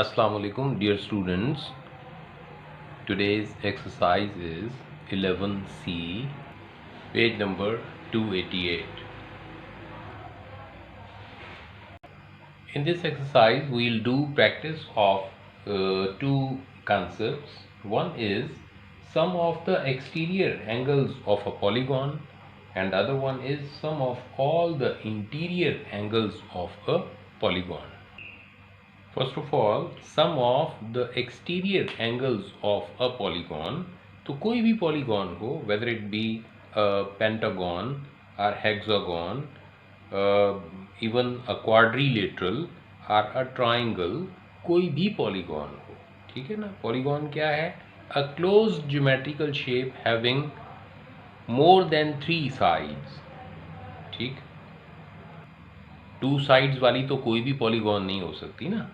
Assalamu alaikum dear students. Today's exercise is 11C, page number 288. In this exercise we will do practice of two concepts. One is sum of the exterior angles of a polygon and the other one is sum of all the interior angles of a polygon. First of all, sum of the exterior angles of a polygon. तो कोई भी polygon हो, whether it be a pentagon or hexagon, even a quadrilateral or a triangle, कोई भी polygon हो, ठीक है ना? Polygon क्या है? A closed geometrical shape having more than 3 sides, ठीक? 2 sides वाली तो कोई भी polygon नहीं हो सकती ना,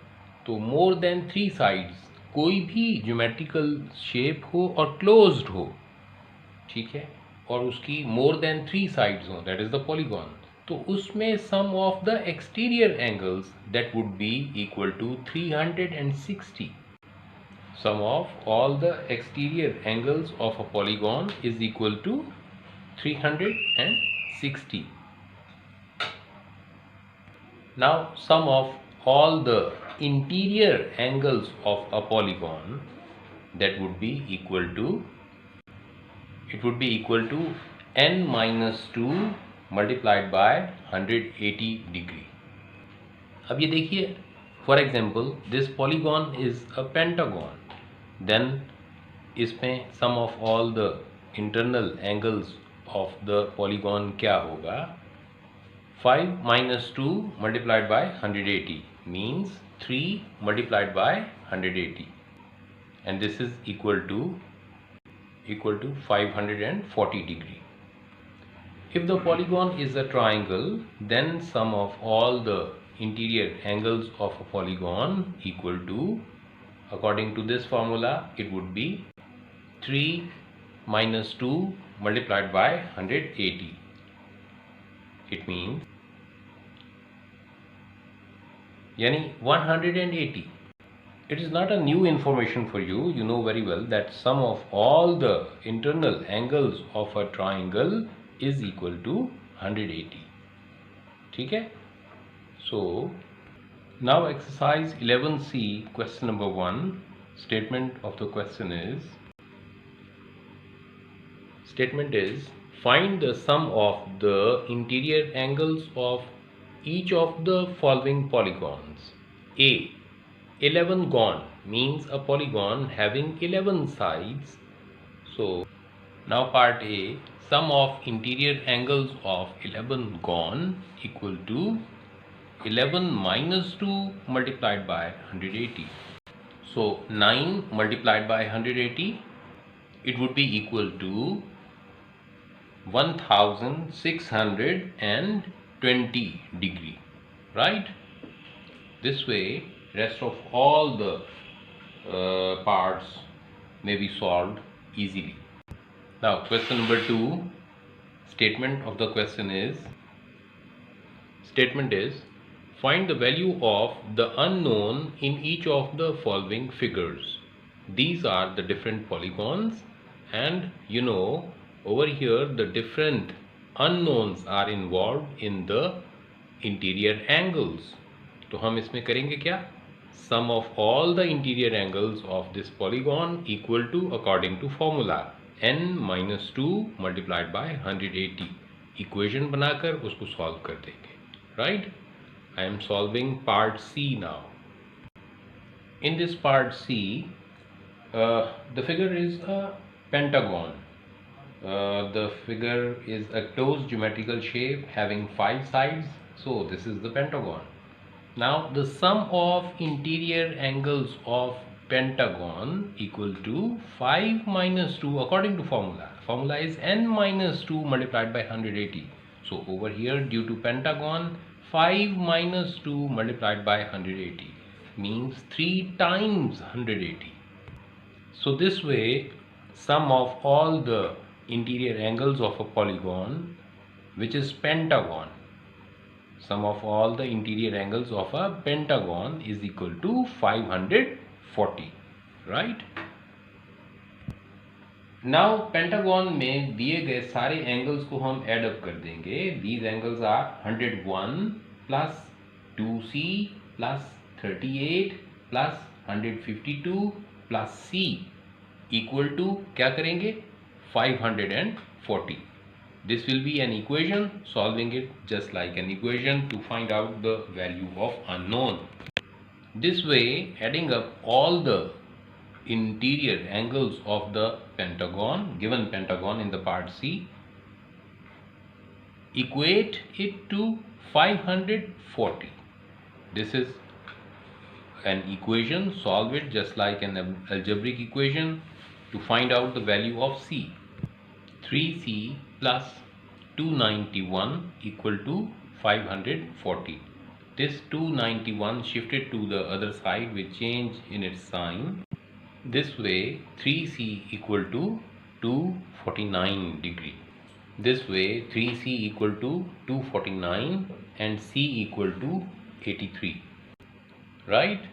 तो मोर देन 3 साइड्स कोई भी ज्योमेट्रिकल शेप हो और क्लोज्ड हो, ठीक है, और उसकी मोर देन 3 साइड्स हो, दैट इज द पॉलीगॉन, तो उसमें sum of the exterior angles that would be equal to 360. Sum of all the exterior angles of a polygon is equal to 360. Now sum of all the interior angles of a polygon, that would be equal to, it would be equal to n minus 2 multiplied by 180 degree. अब ये देखिए, for example this polygon is a pentagon, then इसमें sum of all the internal angles of the polygon क्या होगा? 5 minus 2 multiplied by 180 means 3 multiplied by 180, and this is equal to 540 degree. If the polygon is a triangle, then sum of all the interior angles of a polygon equal to, according to this formula, it would be 3 minus 2 multiplied by 180. It means yani 180. It is not a new information for you. You know very well that sum of all the internal angles of a triangle is equal to 180. ठीक है? So now exercise 11C, question number 1. Statement of the question is find the sum of the interior angles of each of the following polygons. A. 11 gon means a polygon having 11 sides. So now part A, sum of interior angles of 11 gon equal to 11 minus 2 multiplied by 180. So 9 multiplied by 180, it would be equal to 1620 degree, right? This way rest of all the parts may be solved easily. Now question number 2, statement of the question is find the value of the unknown in each of the following figures. These are the different polygons, and you know over here the different unknowns are involved in the interior angles. तो हम इसमें करेंगे क्या? Sum of all the interior angles of this polygon equal to, according to formula, n minus 2 multiplied by 180. Equation बनाकर उसको solve कर देंगे, right? I am solving part C now. In this part C, the figure is a pentagon. The figure is a closed geometrical shape having 5 sides, so this is the pentagon. Now the sum of interior angles of pentagon equal to 5 minus 2 according to formula. Formula is n minus 2 multiplied by 180. So over here, due to pentagon, 5 minus 2 multiplied by 180 means 3 times 180. So this way sum of all the interior angles of a polygon, which is pentagon, sum of all the interior angles of a pentagon is equal to 540, right? Now pentagon में दिए गए सारे angles को हम add up कर देंगे. These angles are 101 plus 2c plus 38 plus 152 plus c equal to क्या करेंगे 540. This will be an equation. Solving it just like an equation to find out the value of unknown. This way adding up all the interior angles of the given pentagon in the part C, equate it to 540. This is an equation. Solve it just like an algebraic equation to find out the value of C. 3C plus 291 equal to 540. This 291 shifted to the other side with change in its sign. This way 3C equal to 249 degree. This way 3C equal to 249 and C equal to 83, right?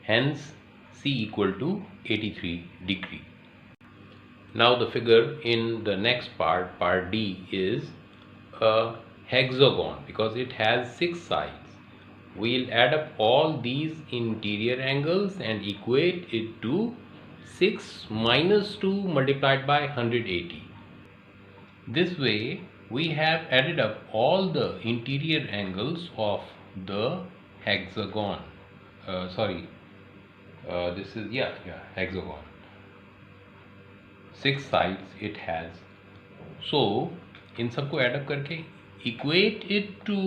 Hence C equal to 83 degree. Now the figure in the next part D, is a hexagon because it has 6 sides. We'll add up all these interior angles and equate it to 6 minus 2 multiplied by 180. This way we have added up all the interior angles of the hexagon. This is hexagon. 6 sides it has. So इन सबको add up करके equate it to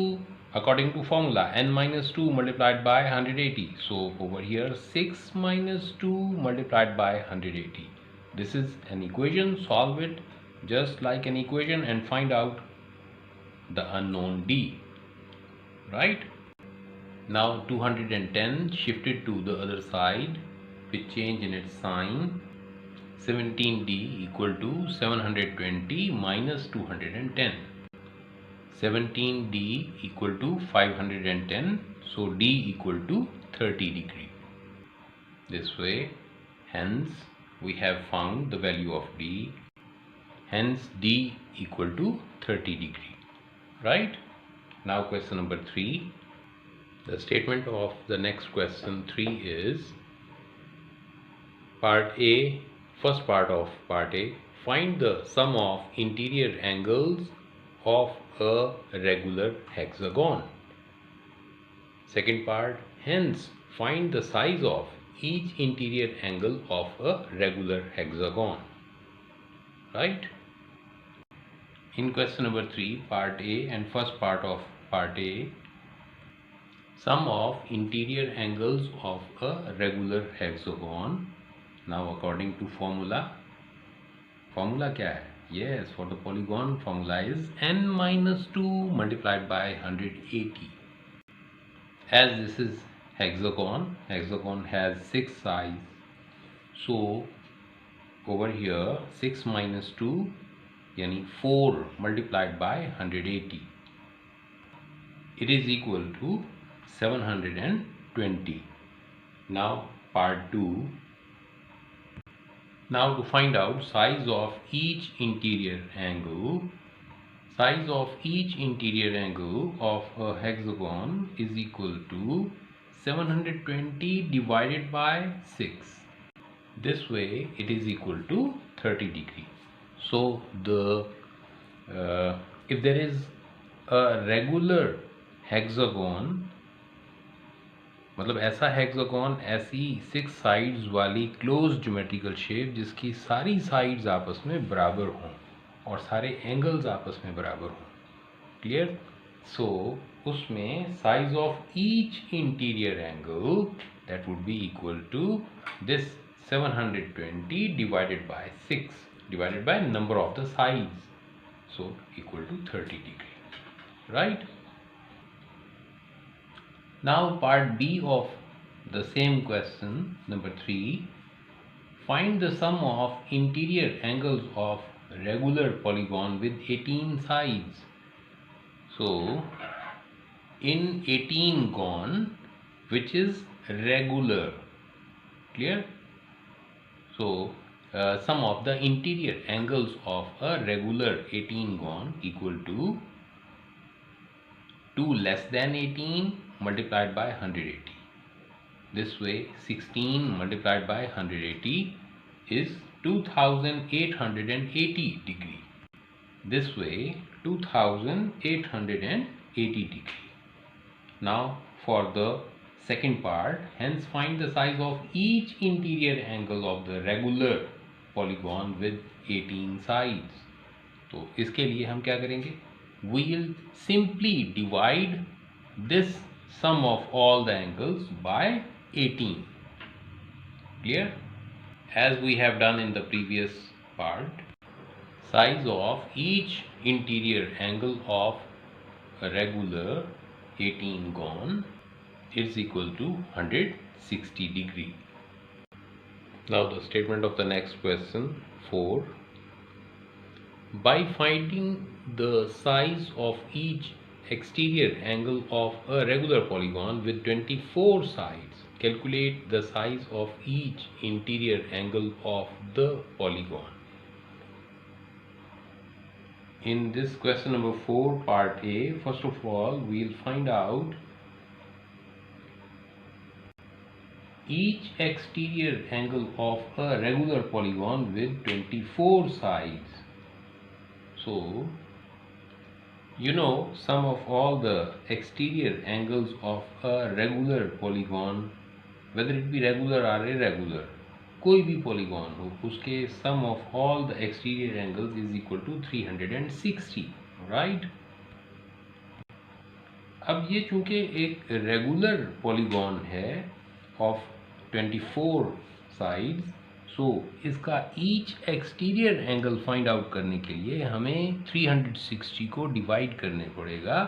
according to formula n minus 2 multiplied by 180. So over here 6 minus 2 multiplied by 180. This is an equation. Solve it just like an equation and find out the unknown D, right? Now 210 shifted to the other side with change in its sign. 17D equal to 720 minus 210. 17D equal to 510, so D equal to 30 degree. This way, hence we have found the value of D. Hence D equal to 30 degree, right? Now question number 3. The statement of the next question 3 is part A, first part of part A. Find the sum of interior angles of a regular hexagon. Second part, hence find the size of each interior angle of a regular hexagon, right? In question number 3, part A and first part of part A, sum of interior angles of a regular hexagon. Now according to formula क्या है? Yes, for the polygon formula is n minus 2 multiplied by 180. As this is hexagon has 6 sides. So over here 6 minus 2 yani 4 multiplied by 180. It is equal to 720. Now part 2. Now to find out size of each interior angle. Size of each interior angle of a hexagon is equal to 720 divided by 6. This way it is equal to 30 degree. So if there is a regular hexagon, मतलब ऐसा hexagon, ऐसी 6 sides वाली close geometrical shape जिसकी सारी sides आपस में बराबर हों और सारे एंगल्स आपस में बराबर हों. क्लियर? सो उसमें size of each interior angle that would be equal to this 720 divided by 6 divided by number of the sides, so equal to 30 degree, right? Now part B of the same question number 3. Find the sum of interior angles of regular polygon with 18 sides. So in 18 gone, which is regular. Clear? So sum of the interior angles of a regular 18 gone equal to 2 less than 18 multiplied by 180. This way 16 multiplied by 180 is 2880 degree. This way 2880 degree. Now for the second part, hence find the size of each interior angle of the regular polygon with 18 sides. तो इसके लिए हम क्या करेंगे? We will simply divide this sum of all the angles by 18. Clear? As we have done in the previous part, size of each interior angle of a regular 18 gone is equal to 160 degree. Now the statement of the next question 4. By finding the size of each exterior angle of a regular polygon with 24 sides, calculate the size of each interior angle of the polygon. In this question number 4 part A, first of all we will find out each exterior angle of a regular polygon with 24 sides. So you know sum of all the exterior angles of a regular polygon, whether it be regular or irregular, कोई भी polygon हो, उसके sum of all the exterior angles is equal to 360, right? अब ये चूंकि एक regular polygon है of 24 sides, so इसका each exterior angle find out करने के लिए हमें 360 को divide करने पड़ेगा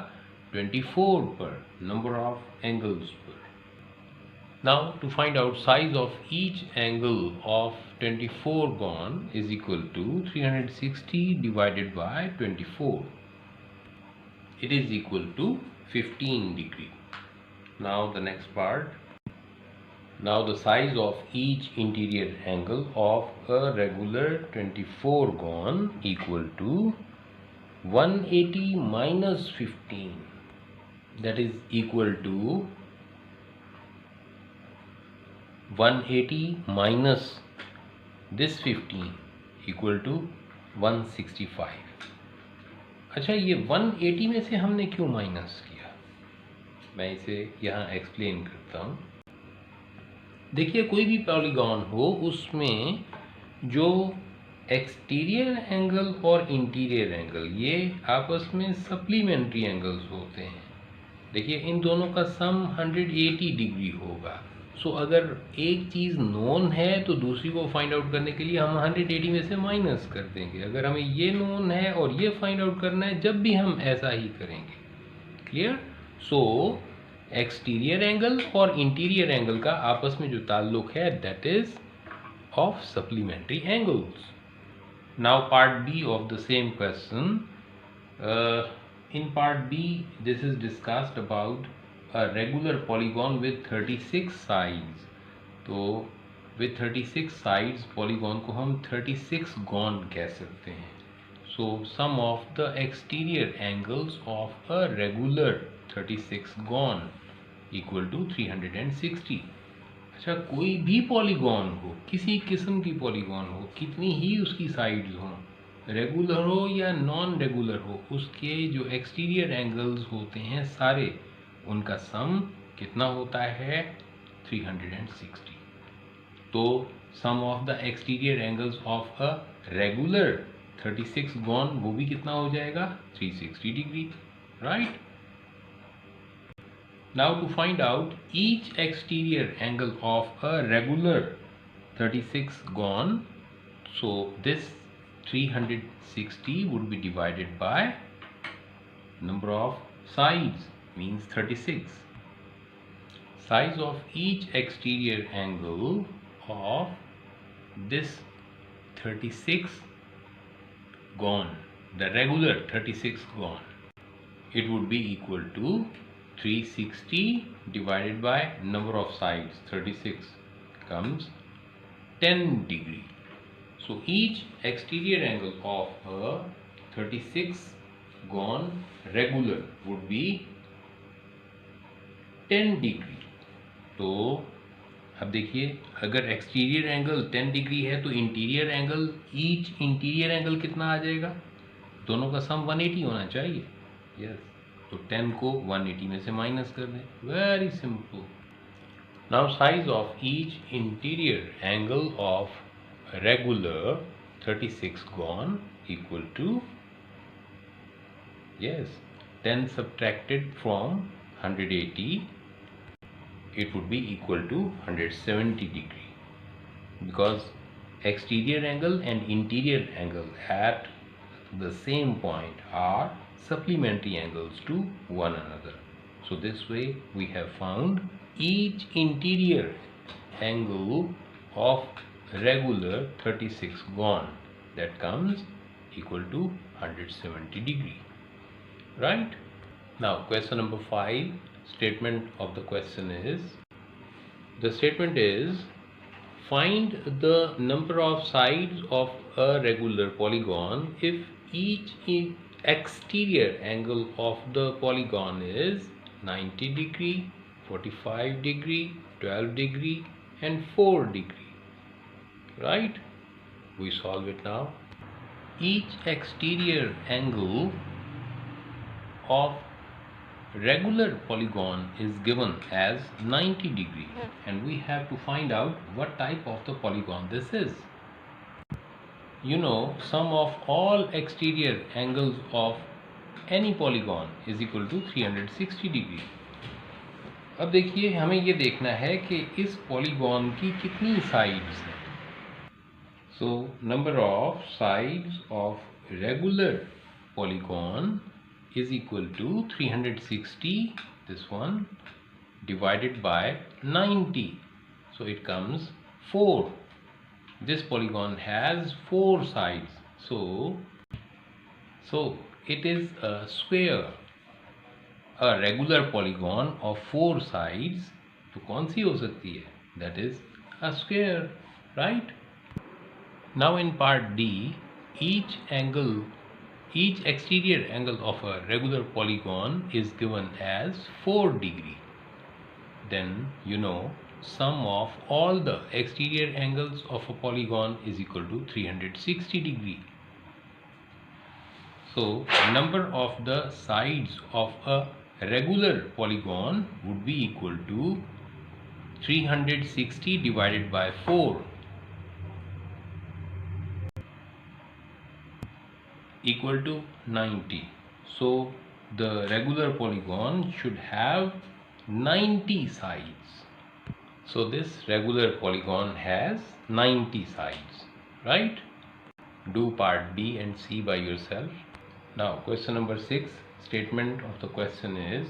24 पर, number of angles पर. Now to find out size of each angle of 24 gone is equal to 360 divided by 24. It is equal to 15 degree. Now the next part. Now the size of each interior angle of a regular 24 gone equal to 180 minus 15. That is equal to 180 minus this 15 equal to 165. अच्छा, ये 180 में से हमने क्यों minus किया, मैं इसे यहाँ एक्सप्लेन करता हूँ. देखिए कोई भी पॉलीगॉन हो उसमें जो एक्सटीरियर एंगल और इंटीरियर एंगल ये आपस में सप्लीमेंट्री एंगल्स होते हैं. देखिए इन दोनों का सम 180 डिग्री होगा. सो अगर एक चीज़ नोन है तो दूसरी को फाइंड आउट करने के लिए हम 180 में से माइनस कर देंगे. अगर हमें ये नोन है और ये फाइंड आउट करना है, जब भी हम ऐसा ही करेंगे. क्लियर? सो एक्सटीरियर एंगल और इंटीरियर एंगल का आपस में जो ताल्लुक है that is of supplementary angles. Now part B of the same question. In part B, this is discussed about a regular polygon with 36 sides. तो with 36 sides polygon को हम 36 gone कह सकते हैं. So sum of the exterior angles of a regular 36 gone equal to 360. अच्छा, कोई भी polygon हो, किसी किस्म की polygon हो, कितनी ही उसकी sides हों, रेगुलर हो या नॉन रेगुलर हो, उसके जो एक्सटीरियर एंगल्स होते हैं सारे, उनका सम कितना होता है 360. तो sum of the exterior angles of a regular 36 gon वो भी कितना हो जाएगा 360 degree, right. Now to find out each exterior angle of a regular 36 gone, so this 360 would be divided by number of sides, means 36. Size of each exterior angle of this 36 gone, the regular 36 gone, it would be equal to 360 divided by number of sides 36 comes 10 degree. So each exterior angle of a 36 gone regular would be 10 degree. तो अब देखिए, अगर exterior angle 10 degree है तो interior angle, each interior angle कितना आ जाएगा? दोनों का सम 180 होना चाहिए. यस, तो 10 को 180 में से माइनस कर दें. Very simple. Now size of each interior angle of regular 36 gone equal to, yes, 10 subtracted from 180, it would be equal to 170 degree, because exterior angle and interior angle at the same point are supplementary angles to one another. So this way we have found each interior angle of regular 36 gone, that comes equal to 170 degree. Right? Now question number 5, statement of the question is, the statement is, find the number of sides of a regular polygon if each exterior angle of the polygon is 90 degree, 45 degree, 12 degree and 4 degree. Right? We solve it now. Each exterior angle of regular polygon is given as 90 degree, and we have to find out what type of the polygon this is. You know, sum of all exterior angles of any polygon is equal to 360 degree. अब देखिए, हमें ये देखना है कि इस polygon की कितनी साइड्स हैं. So number of sides of regular polygon is equal to 360, this one, divided by 90. So it comes 4. This polygon has 4 sides. So it is a square. A regular polygon of 4 sides, तो कौन सी हो सकती है? That is a square, right? Now in part D, each exterior angle of a regular polygon is given as 4 degree. Then you know, sum of all the exterior angles of a polygon is equal to 360 degree. So number of the sides of a regular polygon would be equal to 360 divided by 4, equal to 90. So the regular polygon should have 90 sides. So this regular polygon has 90 sides, right? Do part B and C by yourself. Now question number 6, statement of the question is,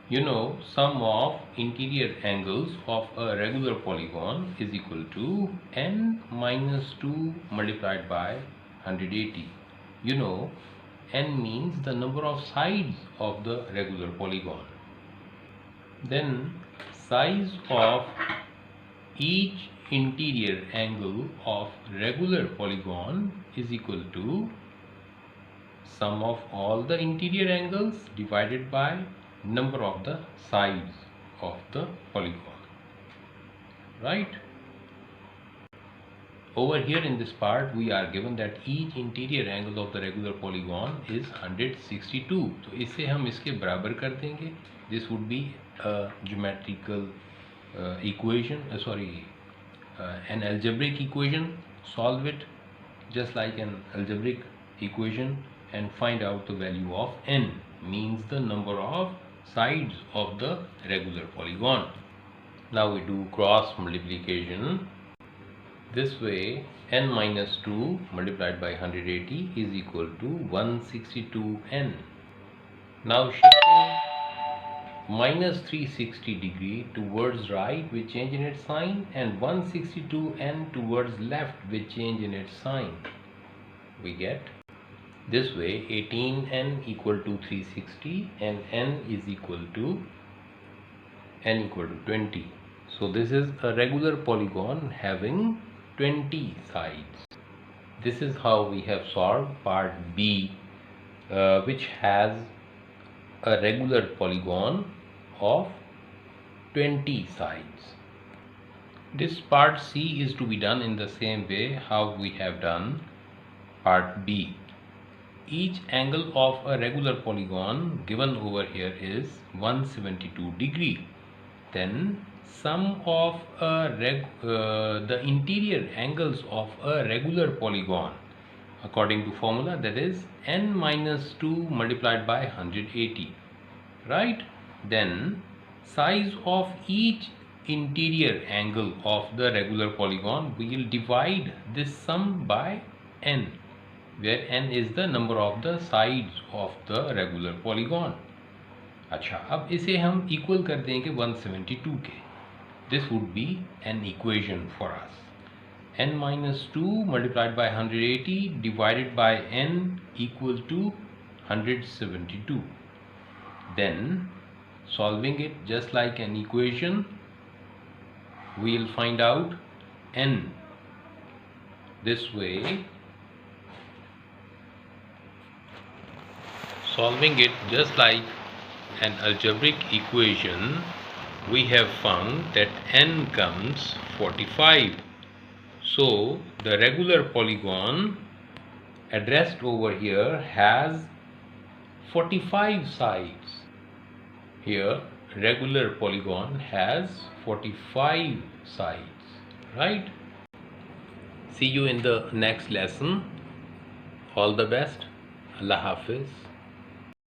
You know, sum of interior angles of a regular polygon is equal to n minus 2 multiplied by 180. You know, n means the number of sides of the regular polygon. Then size of each interior angle of regular polygon is equal to sum of all the interior angles divided by number of the sides of the polygon, right? Over here in this part we are given that each interior angle of the regular polygon is 162. तो इसे हम इसके बराबर कर देंगे. This would be a geometrical equation, an algebraic equation. Solve it just like an algebraic equation and find out the value of n, means the number of sides of the regular polygon. Now we do cross multiplication. This way n minus 2 multiplied by 180 is equal to 162n. Now shifting minus 360 degree towards right with change in its sign, and 162n towards left with change in its sign. We get this way 18n equal to 360 and n is equal to 20. So this is a regular polygon having 20 sides. This is how we have solved part B, which has a regular polygon of 20 sides. This part C is to be done in the same way how we have done part B. Each angle of a regular polygon given over here is 172 degree. Then sum of the interior angles of a regular polygon according to formula, that is n minus 2 multiplied by 180, right? Then size of each interior angle of the regular polygon, we will divide this sum by n, where n is the number of the sides of the regular polygon. अच्छा, अब इसे हम equal कर देंगे 172 के. This would be an equation for us. n minus 2 multiplied by 180 divided by n equal to 172. Then solving it just like an equation, we will find out n. This way, solving it just like an algebraic equation, we have found that n comes 45. So the regular polygon addressed over here has 45 sides. Here regular polygon has 45 sides, right? See you in the next lesson. All the best. Allah Hafiz.